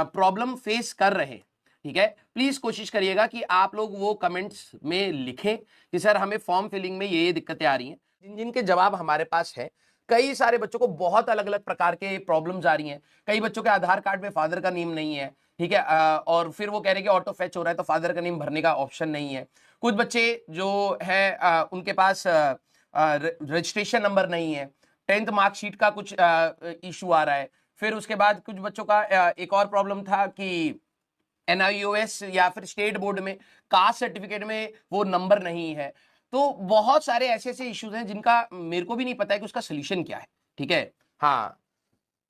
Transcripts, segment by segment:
Problem face कर रहे हैं, ठीक है, प्लीज कोशिश करिएगा कि आप लोग वो कमेंट्स में लिखें कि सर हमें फॉर्म फिलिंग में ये दिक्कतें आ रही हैं, जिनके जवाब हमारे पास है। कई सारे बच्चों को बहुत अलग अलग प्रकार के प्रॉब्लम्स आ रही हैं। कई बच्चों के आधार कार्ड में फादर का नेम नहीं है, ठीक है, और फिर वो कह रहे हैं कि ऑटो फैच हो रहा है तो फादर का नेम भरने का ऑप्शन नहीं है। कुछ बच्चे जो है उनके पास रजिस्ट्रेशन नंबर नहीं है, 10th मार्कशीट का कुछ इशू आ रहा है। फिर उसके बाद कुछ बच्चों का एक और प्रॉब्लम था कि NIOS या फिर स्टेट बोर्ड में कास्ट सर्टिफिकेट में वो नंबर नहीं है। तो बहुत सारे ऐसे ऐसे इश्यूज हैं जिनका मेरे को भी नहीं पता है कि उसका सोल्यूशन क्या है, ठीक है। हाँ,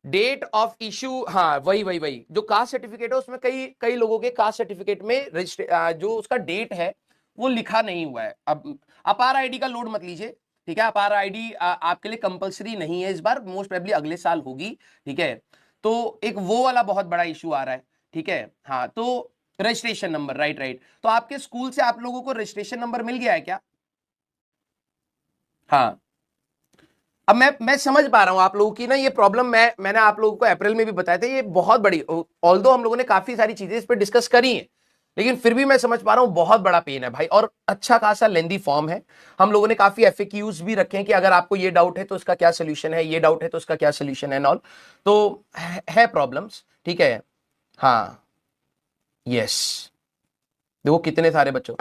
डेट ऑफ इशू, हाँ वही वही वही जो कास्ट सर्टिफिकेट है उसमें कई कई लोगों के कास्ट सर्टिफिकेट में जो उसका डेट है वो लिखा नहीं हुआ है। अब अपार आईडी का लोड मत लीजिए, ठीक है, अपार आईडी आपके लिए कंपलसरी नहीं है इस बार, मोस्ट प्रोबेबली अगले साल होगी, ठीक है। तो एक वो वाला बहुत बड़ा इशू आ रहा है, ठीक है। हाँ, तो रजिस्ट्रेशन नंबर, राइट राइट। तो आपके स्कूल से आप लोगों को रजिस्ट्रेशन नंबर मिल गया है क्या? हाँ, अब मैं समझ पा रहा हूं आप लोगों की ना ये प्रॉब्लम। मैंने आप लोगों को अप्रैल में भी बताया था, ये बहुत बड़ी, ऑल्दो हम लोगों ने काफी सारी चीजें इस पर डिस्कस करी हैं, लेकिन फिर भी मैं समझ पा रहा हूं बहुत बड़ा पेन है भाई, और अच्छा खासा लेंदी फॉर्म है। हम लोगों ने काफी FAQs भी रखे हैं कि अगर आपको ये डाउट है तो इसका क्या सोल्यूशन है, ये डाउट है तो इसका क्या सोल्यूशन है, ऑल तो है प्रॉब्लम्स, ठीक है। हाँ, यस, देखो कितने सारे बच्चों।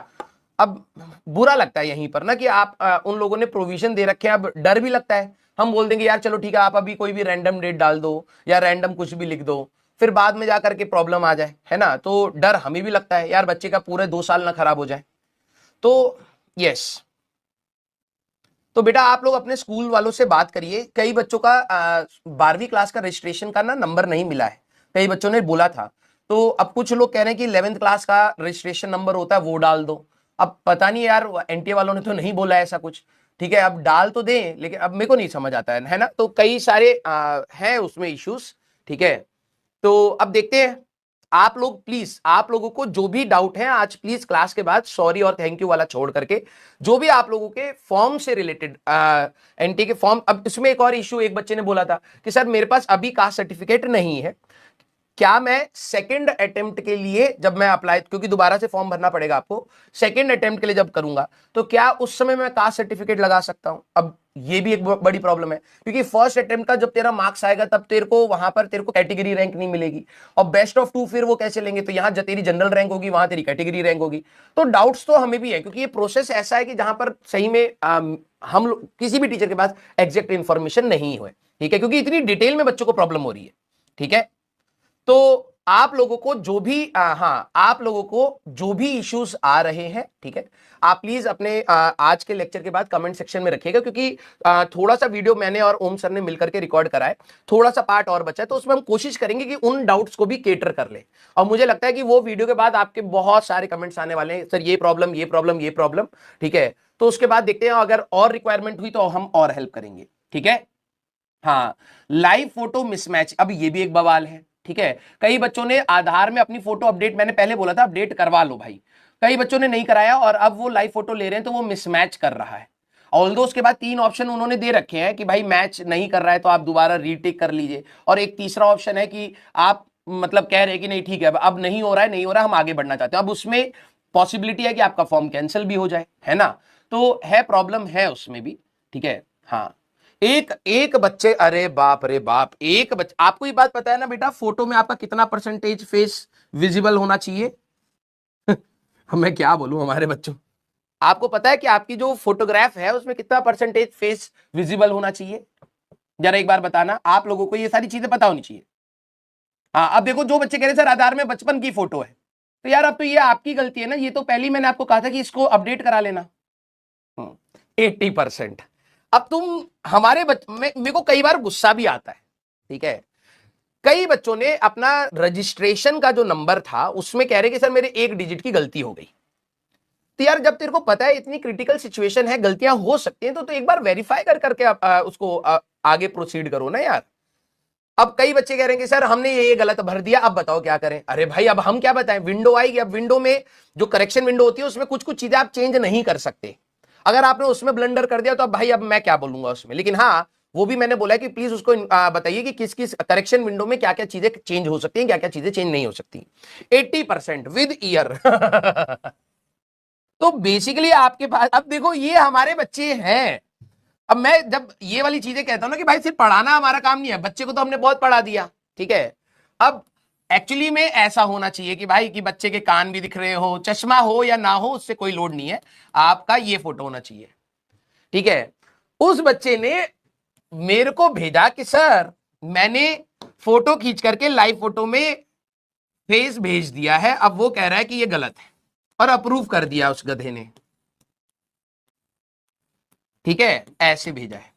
अब बुरा लगता है यहीं पर ना कि आप उन लोगों ने प्रोविजन दे रखे हैं, अब डर भी लगता है। हम बोल देंगे यार चलो ठीक है, आप अभी कोई भी रैंडम डेट डाल दो या रैंडम कुछ भी लिख दो, फिर बाद में जाकर के प्रॉब्लम आ जाए, है ना। तो डर हमें भी लगता है यार बच्चे का पूरे 2 साल ना खराब हो जाए। तो यस, तो बेटा आप लोग अपने स्कूल वालों से बात करिए। कई बच्चों का 12वीं क्लास का रजिस्ट्रेशन का ना नंबर नहीं मिला है, कई बच्चों ने बोला था। तो अब कुछ लोग कह रहे हैं कि 11th क्लास का रजिस्ट्रेशन नंबर होता है वो डाल दो। अब पता नहीं यार, NTA वालों ने तो नहीं बोला ऐसा कुछ, ठीक है, अब डाल तो दें, लेकिन अब मेरे को नहीं समझ आता है ना। तो कई सारे हैं उसमें इश्यूज, ठीक है। तो अब देखते हैं। आप लोग प्लीज, आप लोगों को जो भी डाउट है आज प्लीज क्लास के बाद सॉरी और थैंक यू वाला छोड़ करके जो भी आप लोगों के फॉर्म से रिलेटेड NTA के फॉर्म। अब इसमें एक और इशू, एक बच्चे ने बोला था कि सर मेरे पास अभी कास्ट सर्टिफिकेट नहीं है, क्या मैं सेकंड अटेम्प्ट के लिए जब मैं अप्लाई, क्योंकि दोबारा से फॉर्म भरना पड़ेगा आपको, सेकंड अटेम्प्ट के लिए जब करूंगा तो क्या उस समय मैं कास्ट सर्टिफिकेट लगा सकता हूं? अब ये भी एक बड़ी प्रॉब्लम है, क्योंकि फर्स्ट अटेम्प्ट का जब तेरा मार्क्स आएगा तब तेरे को वहां पर तेरे को कैटेगरी रैंक नहीं मिलेगी, और बेस्ट ऑफ 2 फिर वो कैसे लेंगे? तो यहां तेरी जनरल रैंक होगी, वहां तेरी कैटेगरी रैंक होगी। तो डाउट्स तो हमें भी है, क्योंकि ये प्रोसेस ऐसा है कि जहां पर सही में हम लोग किसी भी टीचर के पास एग्जैक्ट इंफॉर्मेशन नहीं हुए, ठीक है, क्योंकि इतनी डिटेल में बच्चों को प्रॉब्लम हो रही है, ठीक है। तो आप लोगों को जो भी हाँ, आप लोगों को जो भी इश्यूज आ रहे हैं, ठीक है, आप प्लीज अपने आज के लेक्चर के बाद कमेंट सेक्शन में रखिएगा, क्योंकि थोड़ा सा वीडियो मैंने और ओम सर ने मिलकर के रिकॉर्ड करा है, थोड़ा सा पार्ट और बचा है, तो उसमें हम कोशिश करेंगे कि उन डाउट्स को भी केटर कर ले। और मुझे लगता है कि वो वीडियो के बाद आपके बहुत सारे कमेंट्स आने वाले हैं, सर ये प्रॉब्लम, ये प्रॉब्लम, ये प्रॉब्लम, ठीक है। तो उसके बाद देखते हैं, अगर और रिक्वायरमेंट हुई तो हम और हेल्प करेंगे, ठीक है। हाँ, लाइव फोटो मिसमैच, अब ये भी एक बवाल है, ठीक है। कई बच्चों ने आधार में अपनी फोटो अपडेट, मैंने पहले बोला था अपडेट करवा लो भाई, कई बच्चों ने नहीं कराया और अब वो लाइव फोटो ले रहे हैं तो वो मिसमैच कर रहा है। ऑल्दो उसके बाद 3 ऑप्शन उन्होंने दे रखे हैं कि भाई मैच नहीं कर रहा है तो आप दोबारा रीटेक कर लीजिए, और एक तीसरा ऑप्शन है कि आप मतलब कह रहे हैं कि नहीं ठीक है अब नहीं हो रहा है, नहीं हो रहा है, हम आगे बढ़ना चाहते हैं। अब उसमें पॉसिबिलिटी है कि आपका फॉर्म कैंसिल भी हो जाए, है ना। तो है, प्रॉब्लम है उसमें भी, ठीक है। हाँ, एक एक बच्चे, अरे बाप रे बाप, एक बच्चे, आपको ये बात पता है ना बेटा फोटो में आपका कितना परसेंटेज फेस विजिबल होना चाहिए? मैं क्या बोलूं हमारे बच्चों, आपको पता है कि आपकी जो फोटोग्राफ है उसमें कितना परसेंटेज फेस विजिबल होना चाहिए? जरा एक बार बताना, आप लोगों को ये सारी चीजें पता होनी चाहिए। हाँ, अब देखो जो बच्चे कह रहे सर आधार में बचपन की फोटो है, तो यार अब तो ये आपकी गलती है ना, ये तो पहले ही मैंने आपको कहा था कि इसको अपडेट करा लेना। 80%। अब तुम हमारे मेरे को कई बार गुस्सा भी आता है, ठीक है। कई बच्चों ने अपना रजिस्ट्रेशन का जो नंबर था उसमें कह रहे कि सर मेरे 1 डिजिट की गलती हो गई। तो यार जब तेरे को पता है इतनी क्रिटिकल सिचुएशन है, गलतियां हो सकती हैं, तो एक बार वेरीफाई कर करके उसको आगे प्रोसीड करो ना यार। अब कई बच्चे कह रहे हैं कि सर हमने ये गलत भर दिया, अब बताओ क्या करें? अरे भाई अब हम क्या बताएं, विंडो आएगी, अब विंडो में जो करेक्शन विंडो होती है उसमें कुछ कुछ चीजें आप चेंज नहीं कर सकते। अगर आपने उसमें ब्लंडर कर दिया तो अब भाई अब मैं क्या बोलूंगा उसमें, लेकिन हाँ वो भी मैंने बोला है कि प्लीज उसको बताइए कि किस किस करेक्शन विंडो में क्या क्या चीजें चेंज हो सकती हैं, क्या क्या चीजें चेंज नहीं हो सकती। 80% विद ईयर। तो बेसिकली आपके पास, अब देखो ये हमारे बच्चे हैं। अब मैं जब ये वाली चीजें कहता हूं ना कि भाई सिर्फ पढ़ाना हमारा काम नहीं है, बच्चे को तो हमने बहुत पढ़ा दिया, ठीक है। अब एक्चुअली में ऐसा होना चाहिए कि भाई कि बच्चे के कान भी दिख रहे हो, चश्मा हो या ना हो उससे कोई लोड नहीं है, आपका ये फोटो होना चाहिए, ठीक है। उस बच्चे ने मेरे को भेजा कि सर मैंने फोटो खींच करके लाइव फोटो में फेस भेज दिया है, अब वो कह रहा है कि ये गलत है, और अप्रूव कर दिया उस गधे ने, ठीक है। ऐसे भेजा है,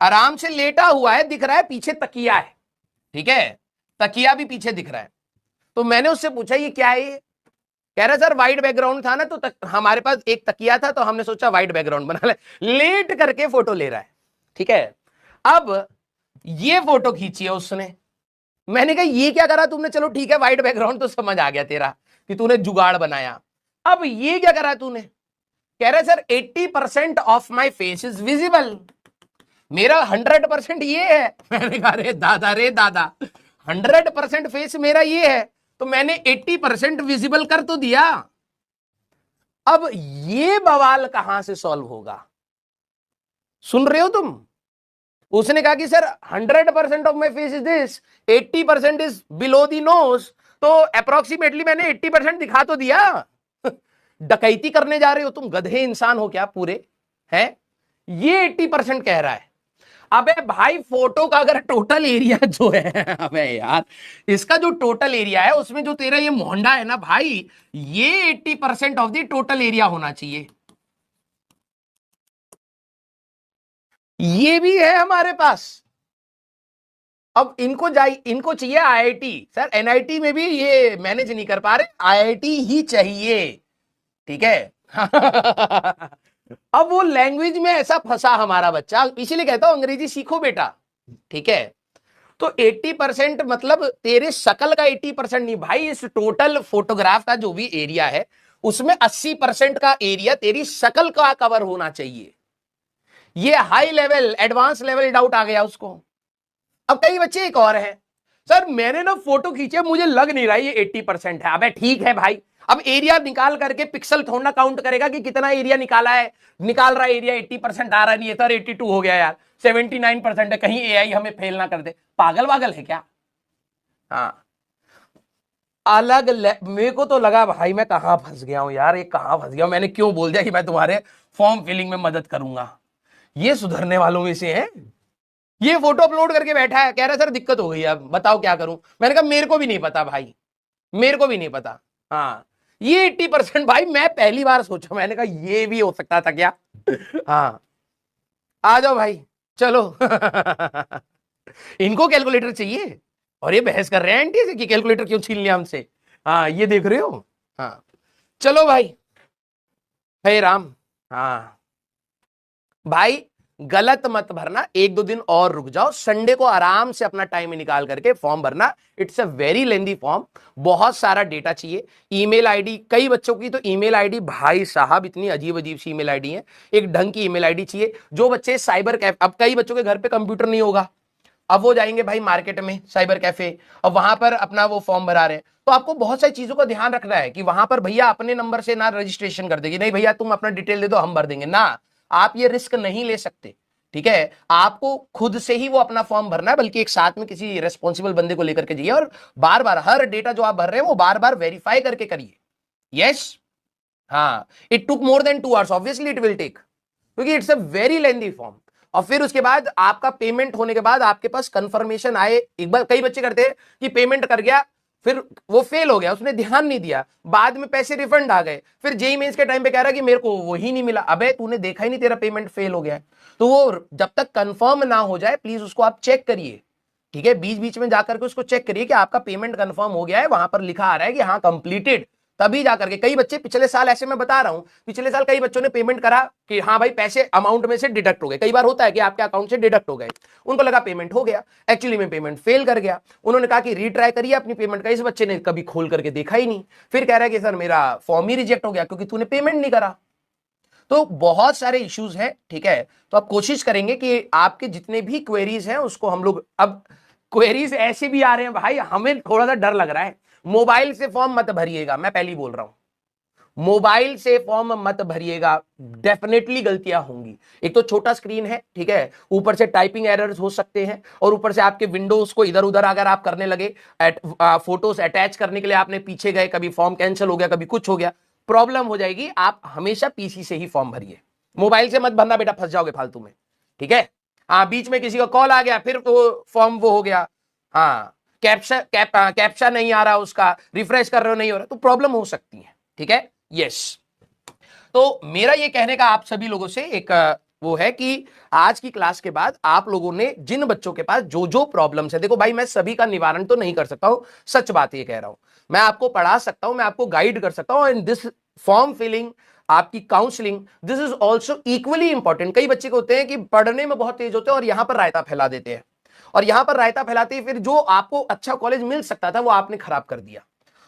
आराम से लेटा हुआ है, दिख रहा है पीछे तकिया है, ठीक है, तकिया भी पीछे दिख रहा है। तो मैंने उससे पूछा ये क्या है, कह रहा सर वाइट बैकग्राउंड था ना, तो हमारे पास एक तकिया था तो हमने सोचा वाइट बैकग्राउंड बना ले। लेट करके फोटो ले रहा है, ठीक है। अब ये फोटो खींची है उसने, मैंने कहा ये क्या करा तुमने, चलो ठीक है वाइट बैकग्राउंड तो समझ आ गया तेरा कि तूने जुगाड़ बनाया, अब ये क्या करा तूने, कह रहा sir 80% of my face is visible, मेरा 100% ये है। मैंने कहा रे दादा, रे दादा, 100% फेस मेरा ये है, तो मैंने 80% विजिबल कर तो दिया। अब ये बवाल कहां से सॉल्व होगा, सुन रहे हो तुम। उसने कहा कि sir 100% of my face is this, 80% is below the nose, तो अप्रोक्सीमेटली मैंने 80% दिखा तो दिया। डकैती करने जा रहे हो तुम, गधे इंसान हो क्या पूरे, हैं। ये 80% कह रहा है। अबे भाई फोटो का अगर टोटल एरिया जो है, अबे यार इसका जो टोटल एरिया है उसमें जो तेरा ये मोहंडा है ना भाई, ये 80% ऑफ द टोटल एरिया होना चाहिए। ये भी है हमारे पास। अब इनको चाहिए आईआईटी, सर एनआईटी में भी ये मैनेज नहीं कर पा रहे, आईआईटी ही चाहिए, ठीक है। अब वो लैंग्वेज में ऐसा फंसा हमारा बच्चा, इसीलिए कहता हूं अंग्रेजी सीखो बेटा, ठीक है। तो 80% मतलब तेरे शकल का 80% नहीं भाई, इस टोटल फोटोग्राफ का जो भी एरिया है उसमें 80% का एरिया तेरी शकल का कवर होना चाहिए। ये high level advance level doubt आ गया उसको। अब कई बच्चे एक और है, सर मैंने ना फोटो खींचे मुझे लग नहीं रहा ये 80% है। अबे ठीक है भाई, अब एरिया निकाल करके पिक्सल थोड़ा काउंट करेगा कि कितना एरिया निकाला है, निकाल रहा है एरिया 80% आ रहा नहीं है, सर 82 हो गया यार, 79% है, कहीं एआई हमें फेल ना कर दे, पागल वागल है क्या। हाँ अलग मेरे को तो लगा भाई मैं कहां फंस गया हूं यार, ये कहां फंस गया हूं, मैंने क्यों बोल दिया कि मैं तुम्हारे फॉर्म फिलिंग में मदद करूंगा। ये सुधरने वालों में से है। ये फोटो अपलोड करके बैठा है, कह रहा है सर दिक्कत हो गई, अब बताओ क्या करूं। मैंने कहा मेरे को भी नहीं पता भाई, मेरे को भी नहीं पता। हाँ ये 80% भाई मैं पहली बार सोचा, मैंने कहा ये भी हो सकता था क्या। हाँ आ जाओ भाई चलो। इनको कैलकुलेटर चाहिए और ये बहस कर रहे हैं आंटी से कि कैलकुलेटर क्यों छीन लिया हमसे। हाँ ये देख रहे हो। हाँ चलो भाई, हे राम। हाँ भाई गलत मत भरना, एक दो दिन और रुक जाओ, संडे को आराम से अपना टाइम निकाल करके फॉर्म भरना। It's a very lengthy form, बहुत सारा डेटा चाहिए। ईमेल आईडी, कई बच्चों की तो ईमेल आईडी भाई साहब इतनी अजीब अजीब सी ईमेल आईडी है, एक ढंग की ईमेल आईडी चाहिए। जो बच्चे साइबर कैफे, अब कई बच्चों के घर पे कंप्यूटर नहीं होगा, अब वो जाएंगे भाई मार्केट में साइबर कैफे, अब वहां पर अपना वो फॉर्म भरा रहे हैं, तो आपको बहुत सारी चीजों का ध्यान रखना है कि वहां पर भैया अपने नंबर से ना रजिस्ट्रेशन कर देगी, नहीं भैया तुम अपना डिटेल दे दो हम भर देंगे ना, आप ये रिस्क नहीं ले सकते, ठीक है। आपको खुद से ही वो अपना फॉर्म भरना है, बल्कि एक साथ में किसी रेस्पॉन्सिबल बंदे को लेकर के जाइए, और बार बार हर डेटा जो आप भर रहे हैं वो बार बार वेरीफाई करके करिए। यस हाँ, it took more than 2 hours, obviously it will take, क्योंकि it's a very lengthy form. और फिर उसके बाद आपका पेमेंट होने के बाद आपके पास कंफर्मेशन आए, एक बार कई बच्चे करते हैं कि पेमेंट कर गया फिर वो फेल हो गया, उसने ध्यान नहीं दिया, बाद में पैसे रिफंड आ गए, फिर जेई मेंस के टाइम पे कह रहा कि मेरे को वो ही नहीं मिला। अबे तूने देखा ही नहीं, तेरा पेमेंट फेल हो गया है। तो वो जब तक कंफर्म ना हो जाए प्लीज उसको आप चेक करिए, ठीक है। बीच बीच में जाकर के उसको चेक करिए कि आपका पेमेंट कंफर्म हो गया है, वहां पर लिखा आ रहा है कि हाँ कंप्लीटेड, तभी जाकर के। कई बच्चे पिछले साल ऐसे मैं बता रहा हूं, पिछले साल कई बच्चों ने पेमेंट करा कि हाँ भाई पैसे अमाउंट में से डिडक्ट हो गए, कई बार होता है कि आपके अकाउंट से डिडक्ट हो गए, उनको लगा पेमेंट हो गया, एक्चुअली में पेमेंट फेल कर गया। उन्होंने कहा कि रीट्राई करिए अपनी पेमेंट का, इस बच्चे ने कभी खोल करके देखा ही नहीं, फिर कह रहा है कि सर मेरा फॉर्म ही रिजेक्ट हो गया क्योंकि तूने पेमेंट नहीं करा। तो बहुत सारे इश्यूज हैं, ठीक है। तो आप कोशिश करेंगे कि आपके जितने भी क्वेरीज हैं उसको हम लोग, अब क्वेरीज ऐसे भी आ रहे हैं भाई, हमें थोड़ा सा डर लग रहा है। मोबाइल से फॉर्म मत भरिएगा, मैं पहले ही बोल रहा हूं, मोबाइल से फॉर्म मत भरिएगा, डेफिनेटली गलतियां होंगी। एक तो छोटा स्क्रीन है, ठीक है, ऊपर से टाइपिंग एरर्स हो सकते हैं, और ऊपर से आपके विंडोज को इधर उधर अगर आप करने लगे, फोटोज अटैच करने के लिए आपने पीछे गए, कभी फॉर्म कैंसिल हो गया, कभी कुछ हो गया, प्रॉब्लम हो जाएगी। आप हमेशा पीसी से ही फॉर्म भरिए, मोबाइल से मत भरना बेटा, फंस जाओगे फालतू में, ठीक है। हाँ, बीच में किसी का कॉल आ गया, फिर तो फॉर्म वो हो गया, हाँ, कैप्चा नहीं आ रहा, उसका रिफ्रेश कर रहे हो नहीं हो रहा, तो प्रॉब्लम हो सकती है, ठीक है। यस, तो मेरा ये कहने का आप सभी लोगों से एक वो है कि आज की क्लास के बाद आप लोगों ने जिन बच्चों के पास जो जो प्रॉब्लम्स है, देखो भाई मैं सभी का निवारण तो नहीं कर सकता हूं, सच बात ये कह रहा हूं, मैं आपको पढ़ा सकता हूं, मैं आपको गाइड कर सकता हूं, एंड दिस फॉर्म फिलिंग, आपकी counselling, this is also equally important. कई बच्चे को होते हैं कि पढ़ने में बहुत तेज होते हैं और यहां पर रायता फैला देते हैं, और यहां पर रायता फैलाते ही फिर जो आपको अच्छा कॉलेज मिल सकता था वो आपने खराब कर दिया,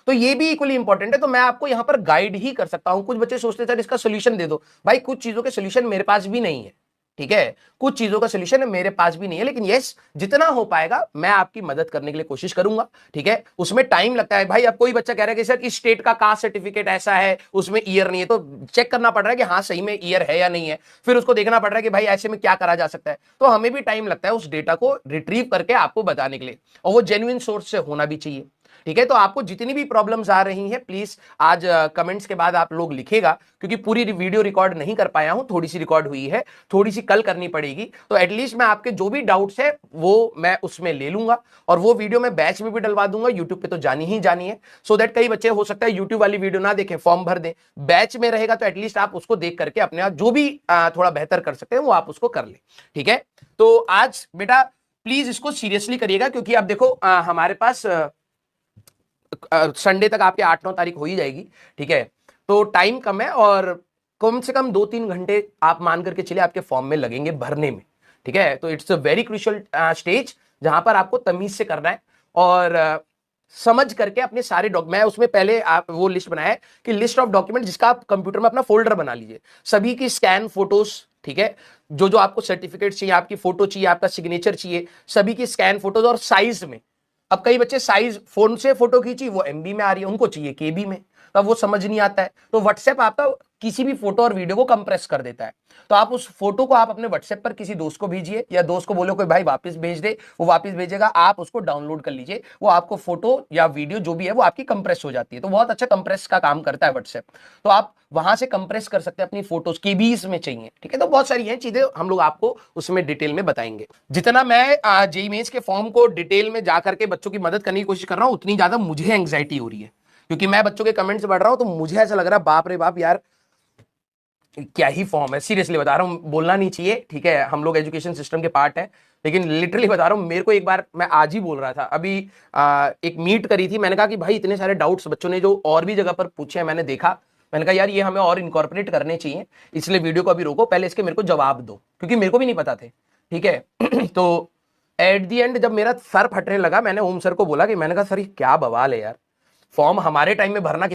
तो ये भी इक्वली इंपॉर्टेंट है। तो मैं आपको यहां पर गाइड ही कर सकता हूं। कुछ बच्चे सोचते सर इसका सोल्यूशन दे दो, भाई कुछ चीजों के सोल्यूशन मेरे पास भी नहीं है, ठीक है, कुछ चीजों का सोल्यूशन मेरे पास भी नहीं है, लेकिन यस, जितना हो पाएगा मैं आपकी मदद करने के लिए कोशिश करूंगा, ठीक है। उसमें टाइम लगता है भाई, अब कोई बच्चा कह रहा है कि सर इस स्टेट का कास्ट सर्टिफिकेट ऐसा है, उसमें ईयर नहीं है, तो चेक करना पड़ रहा है कि हाँ सही में ईयर है या नहीं है, फिर उसको देखना पड़ रहा है कि भाई ऐसे में क्या करा जा सकता है, तो हमें भी टाइम लगता है उस डेटा को रिट्रीव करके आपको बताने के लिए, और वो जेन्युइन सोर्स से होना भी चाहिए, ठीक है। तो आपको जितनी भी प्रॉब्लम्स आ रही हैं, प्लीज आज कमेंट्स के बाद आप लोग लिखेगा, क्योंकि पूरी वीडियो रिकॉर्ड नहीं कर पाया हूं, थोड़ी सी रिकॉर्ड हुई है, थोड़ी सी कल करनी पड़ेगी, तो एटलीस्ट मैं आपके जो भी डाउट्स है वो मैं उसमें ले लूंगा, और वो वीडियो मैं बैच में भी डलवा दूंगा, यूट्यूब पे तो जानी ही जानी है, सो दैट कई बच्चे हो सकता है यूट्यूब वाली वीडियो ना देखें, फॉर्म भर दें, बैच में रहेगा तो एटलीस्ट आप उसको देख करके अपने आप जो भी थोड़ा बेहतर कर सकते हैं वो आप उसको कर ले, ठीक है। तो आज बेटा प्लीज इसको सीरियसली करिएगा, क्योंकि अब देखो हमारे पास संडे तक आपके 8-9 तारीख हो ही जाएगी, ठीक है, तो टाइम कम है, और कम से कम 2-3 घंटे आप मान करके चलिए आपके फॉर्म में लगेंगे भरने में, ठीक है। तो it's a very crucial stage जहां पर आपको तमीज से करना है, और समझ करके अपने सारे मैं उसमें पहले आप वो लिस्ट बनाया है कि लिस्ट ऑफ डॉक्यूमेंट, जिसका आप कंप्यूटर में अपना फोल्डर बना लीजिए, सभी की स्कैन फोटोज, ठीक है, जो जो आपको सर्टिफिकेट चाहिए, आपकी फोटो चाहिए, आपका सिग्नेचर चाहिए, सभी की स्कैन फोटोज और साइज में। अब कई बच्चे साइज फोन से फोटो खींची वो एमबी में आ रही है, उनको चाहिए केबी में, तब वो समझ नहीं आता है, तो व्हाट्सएप आपका किसी भी फोटो और वीडियो को कंप्रेस कर देता है, तो आप उस फोटो को आप अपने व्हाट्सएप पर किसी दोस्त को भेजिए, या दोस्त को बोलो कि भाई वापस भेज दे, वो वापस भेजेगा, आप उसको डाउनलोड कर लीजिए, वो आपको फोटो या वीडियो जो भी है वो आपकी कंप्रेस हो जाती है, तो बहुत अच्छा कंप्रेस का काम करता है व्हाट्सएप, तो आप वहां से कंप्रेस कर सकते हैं अपनी फोटोज, केबीज में चाहिए, ठीक है। तो बहुत सारी हैं चीजें, हम लोग आपको उसमें डिटेल में बताएंगे। जितना मैं जेईई मेंस के फॉर्म को डिटेल में जाकर के बच्चों की मदद करने की कोशिश कर रहा हूं, उतनी ज्यादा मुझे एंग्जाइटी हो रही है, क्योंकि मैं बच्चों के कमेंट्स पढ़ रहा हूं तो मुझे ऐसा लग रहा है बाप रे बाप यार, क्या ही फॉर्म है, सीरियसली बता रहा हूं, बोलना नहीं चाहिए, ठीक है, हम लोग एजुकेशन सिस्टम के पार्ट है, लेकिन लिटरली बता रहा हूं, मेरे को एक बार, मैं आज ही बोल रहा था, अभी एक मीट करी थी, मैंने कहा कि भाई इतने सारे डाउट्स बच्चों ने जो और भी जगह पर पूछे हैं, मैंने देखा, मैंने कहा यार ये हमें और इनकॉर्पोरेट करने चाहिए, इसलिए वीडियो को अभी रोको, पहले इसके मेरे को जवाब दो, क्योंकि मेरे को भी नहीं पता थे, ठीक है। तो एट दी एंड जब मेरा सर फटने लगा, मैंने ओम सर को बोला कि मैंने कहा सर ये क्या बवाल है यार, फॉर्म हमारे टाइम में भरना